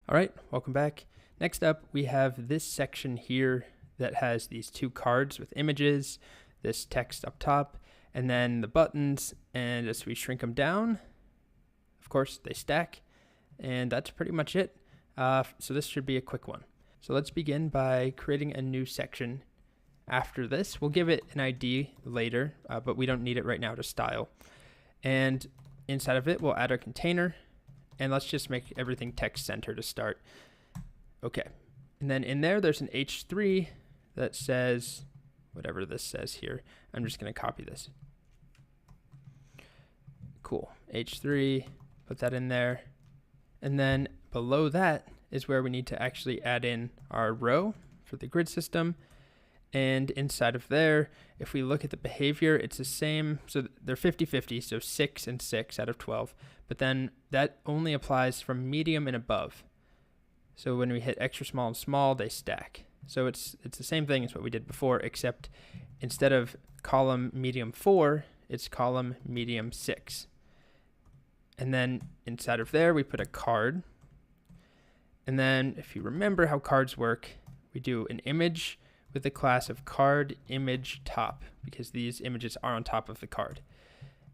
All right, welcome back. Next up, we have this section here that has these two cards with images, this text up top, and then the buttons. And as we shrink them down, of course, they stack. And that's pretty much it. So this should be a quick one. So let's begin by creating a new section. After this, we'll give it an ID later, but we don't need it right now to style. And inside of it, we'll add our container. And let's just make everything text center to start. Okay. And then in there, there's an H3 that says whatever this says here. I'm just going to copy this. Cool. H3, put that in there. And then below that is where we need to actually add in our row for the grid system. And inside of there, if we look at the behavior, it's the same. So they're 50-50, so 6 and 6 out of 12. But then that only applies from medium and above. So when we hit extra small and small, they stack. So it's the same thing as what we did before, except instead of column medium 4, it's column medium 6. And then inside of there, we put a card. And then if you remember how cards work, we do an image with the class of card image top, because these images are on top of the card.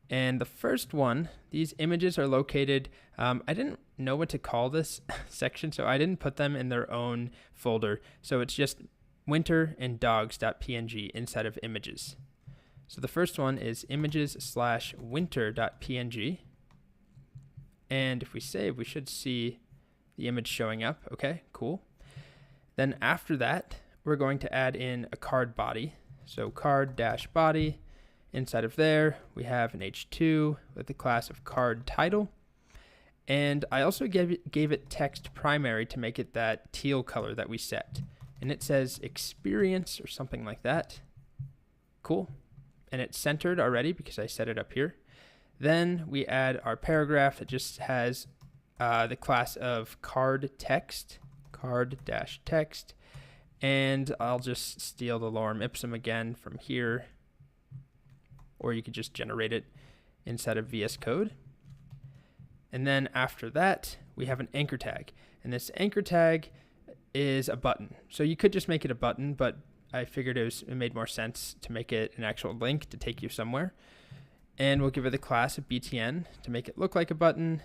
And the first one, these images are located, I didn't know what to call this section, so I didn't put them in their own folder. So it's just winter and dogs.png inside of images. So the first one is images/winter.png. And if we save, we should see the image showing up. Okay, cool. Then after that, we're going to add in a card body. So card-body. Inside of there, we have an H2 with the class of card title. And I also gave it text primary to make it that teal color that we set. And it says experience or something like that. Cool. And it's centered already because I set it up here. Then we add our paragraph that just has the class of card text, card-text. And I'll just steal the lorem ipsum again from here, or you could just generate it inside of VS Code. And then after that, we have an anchor tag. And this anchor tag is a button. So you could just make it a button, but I figured it made more sense to make it an actual link to take you somewhere. And we'll give it the class of btn to make it look like a button,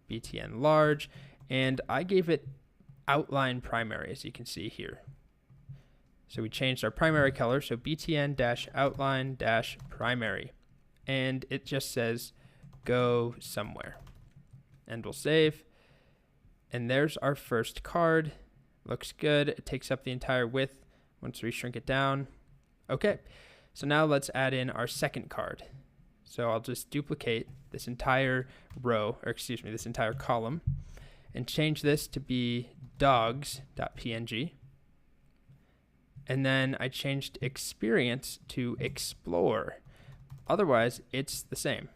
btn large, and I gave it outline primary, as you can see here. So we changed our primary color, so btn-outline-primary, and it just says go somewhere. And we'll save. And there's our first card. Looks good. It takes up the entire width once we shrink it down. Okay, so now let's add in our second card. So I'll just duplicate this entire row, or excuse me, this entire column, and change this to be dogs.png. And then I changed experience to explore. Otherwise, it's the same.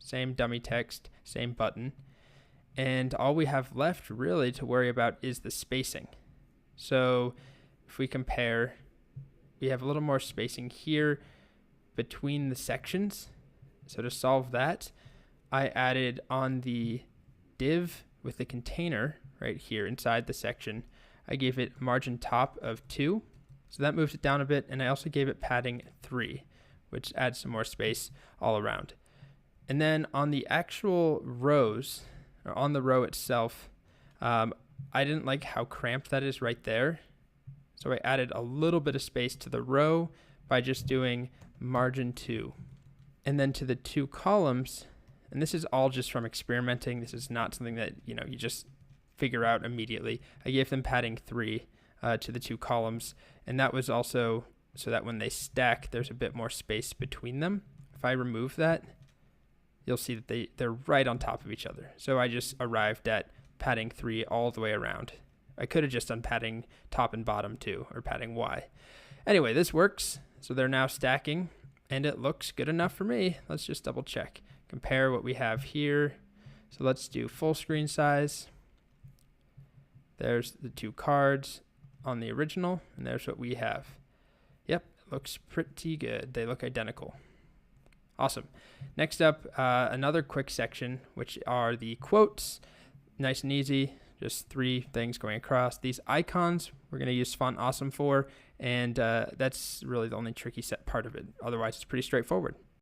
Same dummy text, same button. And all we have left really to worry about is the spacing. So if we compare, we have a little more spacing here between the sections. So to solve that, I added on the div with the container right here inside the section, I gave it margin top of 2. So that moves it down a bit, and I also gave it padding 3, which adds some more space all around. And then on the actual rows, or on the row itself, I didn't like how cramped that is right there. So I added a little bit of space to the row by just doing margin 2. And then to the two columns, and this is all just from experimenting. This is not something that you just figure out immediately. I gave them padding 3 to the two columns, and that was also so that when they stack, there's a bit more space between them. If I remove that, you'll see that they're right on top of each other. So I just arrived at padding 3 all the way around. I could have just done padding top and bottom too, or padding Y. Anyway, this works. So they're now stacking, and it looks good enough for me. Let's just double check. Compare what we have here. So let's do full screen size. There's the two cards on the original, and there's what we have. Yep, it looks pretty good. They look identical. Awesome. Next up, another quick section, which are the quotes. Nice and easy. just 3 things going across. These icons, we're going to use Font Awesome for, and that's really the only tricky set part of it. Otherwise, it's pretty straightforward.